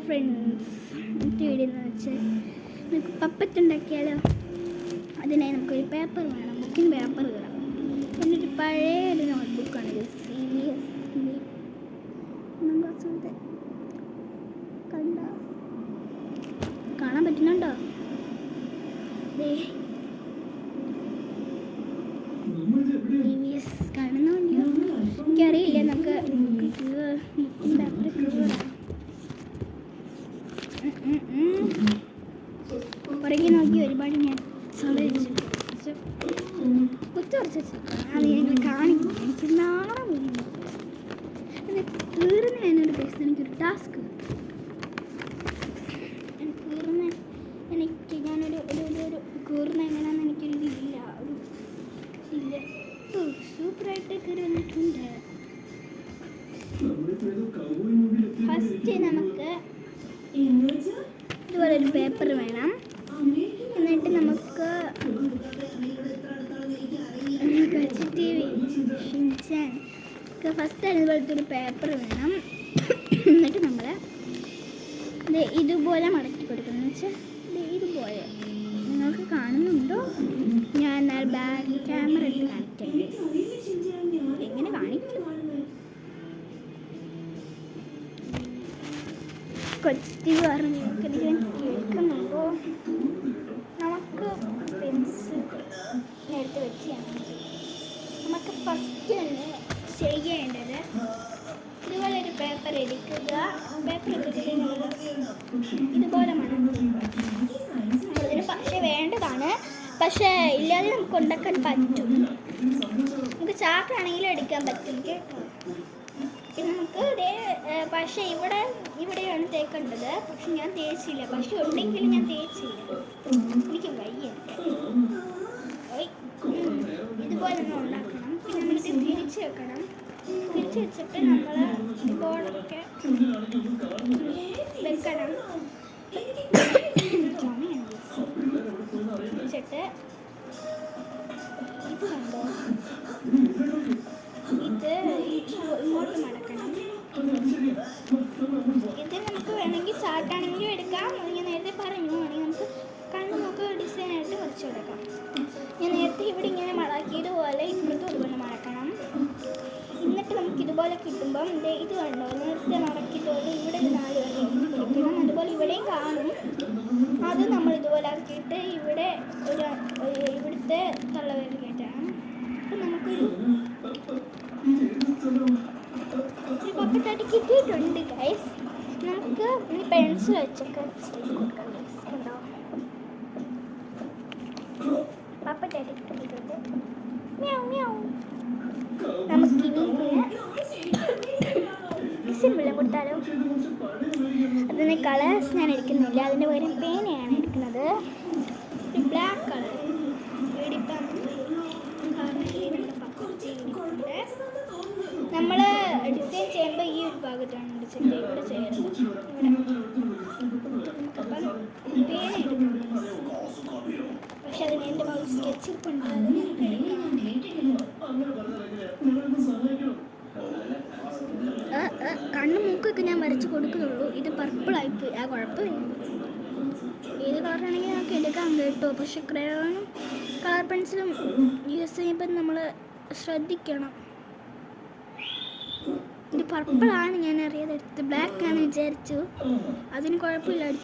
Friends, video എന്ന് വെച്ചാൽ നമുക്ക് പപ്പറ്റ് ഉണ്ടാക്കിയാലോ. അതിനായി നമുക്കൊരു പേപ്പർ വേണം, ബുക്കിന് പേപ്പർ വേണം. എന്നിട്ട് പഴയ ഒരു നോട്ട്ബുക്കാണിത്, കാണാൻ പറ്റുന്നുണ്ടോ? കാണുന്നുണ്ടോ എനിക്കറിയില്ല. നമുക്ക് പുറകെ നോക്കി ഒരുപാട് ഞാൻ സമ്മതിച്ചു കുത്തുറച്ച് അത് ഞങ്ങൾ കാണിക്കും. എനിക്ക് നാളെ തീർന്ന് ഞാനൊരു പേഴ്സൺ, എനിക്കൊരു ടാസ്ക് എനിക്ക് ഞാനൊരു കീറുന്ന എങ്ങനെയാണെന്ന് എനിക്കൊരു ഇല്ല സൂപ്പറായിട്ട് കയറി വന്നിട്ടുണ്ട്. ഫസ്റ്റ് നമുക്ക് ഇതുപോലെ ഒരു പേപ്പർ വേണം. എന്നിട്ട് നമുക്ക് ഫസ്റ്റ് ഇതുപോലത്തെ ഒരു പേപ്പർ വേണം. എന്നിട്ട് നമ്മൾ ഇതുപോലെ മടക്കി കൊടുക്കണം. എന്ന് വെച്ചാൽ ഇതുപോലെ നിങ്ങൾക്ക് കാണുന്നുണ്ടോ? ഞാൻ ബാക്ക് ക്യാമറ എടുത്ത് കാണിക്കാം. എങ്ങനെ കാണിക്കും? കൊച്ചി പറഞ്ഞ് കേൾക്കുന്നുണ്ടോ? നമുക്ക് പെൻസിൽ എടുത്ത് വെച്ച് നമുക്ക് ഫസ്റ്റ് തന്നെ ചെയ്യേണ്ടത് ഇതുപോലെ ഒരു പേപ്പർ എടുക്കുക. പേപ്പർ എടുത്തിട്ട് ഇതുപോലെ നമ്മളിതിന് പക്ഷേ വേണ്ടതാണ്, പക്ഷേ ഇല്ലാതെ നമുക്ക് ഉണ്ടാക്കാൻ പറ്റും. നമുക്ക് ചാക്കാണെങ്കിലും എടുക്കാൻ പറ്റും കേട്ടോ. പിന്നെ നമുക്ക് പക്ഷേ ഇവിടെയാണ് തേക്കേണ്ടത്. പക്ഷെ ഞാൻ തേച്ചില്ല. പക്ഷെ ഉണ്ടെങ്കിലും ഞാൻ തേച്ചില്ല, എനിക്ക് വയ്യ. ഇതുപോലെ ഒന്ന് ഉണ്ടാക്കണം. പിന്നെ നമ്മളിത് തിരിച്ച് വെക്കണം. തിരിച്ച് വെച്ചിട്ട് നമ്മൾ ബോർഡൊക്കെ വെക്കണം. വെച്ചിട്ട് ഇത് കണ്ടോ, ഇത് ഇങ്ങോട്ട് മടക്കണം. ഇത് നമുക്ക് വേണമെങ്കിൽ ചാട്ടാണെങ്കിലും എടുക്കാം. ഞാൻ നേരത്തെ പറഞ്ഞു, വേണമെങ്കിൽ നമുക്ക് കണ്ണുമൊക്കെ ഡിസൈനായിട്ട് വരച്ചു കൊടുക്കാം. ഞാൻ നേരത്തെ ഇവിടെ ഇങ്ങനെ മടക്കിയതുപോലെ ഇപ്പോഴത്തെ ഒരുപോലെ മടക്കണം. എന്നിട്ട് നമുക്ക് ഇതുപോലെ കിട്ടുമ്പം ഇത് കണ്ടോ, നേരത്തെ മടക്കിയതുപോലെ ഇവിടെ 4 വരെ എഴുതി കൊടുക്കണം. അതുപോലെ ഇവിടെയും കാണും. അത് നമ്മൾ ഇതുപോലെ ആക്കിയിട്ട് ഇവിടെ ഇവിടുത്തെ തള്ളവരെ കയറ്റണം. അപ്പം നമുക്കൊരു പപ്പത്താട്ടി കിട്ടിയിട്ടുണ്ട് ഗൈസ്. നമുക്ക് ഈ പെൻസിൽ വെച്ചൊക്കെ ചെയ്ത് കൊടുക്കാം ഗൈസ്. കണ്ടോ, പപ്പത്താട്ടി കിട്ടിയിട്ടുണ്ട്. നമുക്കിനി സിമ്പിളെ കൊടുത്താലോ. അതിന് കളേഴ്സ് ഞാൻ എടുക്കുന്നില്ല, അതിൻ്റെ പകരം പേനയാണ് എടുക്കുന്നത്. ഒരു ബ്ലാക്ക് കളർ എടുക്കാം. നമ്മൾ ഡിസൈൻ ചെയ്യുമ്പോൾ ഈ ഒരു ഭാഗത്താണ് ഡിസൈൻ ഇവിടെ ചെയ്യുന്നത്. പേന എടുക്കണം, പക്ഷെ അതിന് എൻ്റെ ഭാഗം സ്കെച്ചിപ്പ് ഉണ്ട്. കണ്ണും മൂക്കൊക്കെ ഞാൻ വരച്ച് കൊടുക്കുന്നുള്ളൂ. ഇത് പർപ്പിളായിപ്പോയി. ആ കുഴപ്പമില്ല, ഏത് കളറാണെങ്കിൽ നമുക്ക് എടുക്കാം കേട്ടോ. പക്ഷെ ക്രയോണും കളർ പെൻസിലും യൂസ് ചെയ്യുമ്പോൾ നമ്മൾ ശ്രദ്ധിക്കണം. ഇത് പർപ്പിളാണ്, ഞാൻ അറിയാതെ എടുത്ത് ബ്ലാക്ക് ആണ് വിചാരിച്ചു. അതിന് കുഴപ്പമില്ല.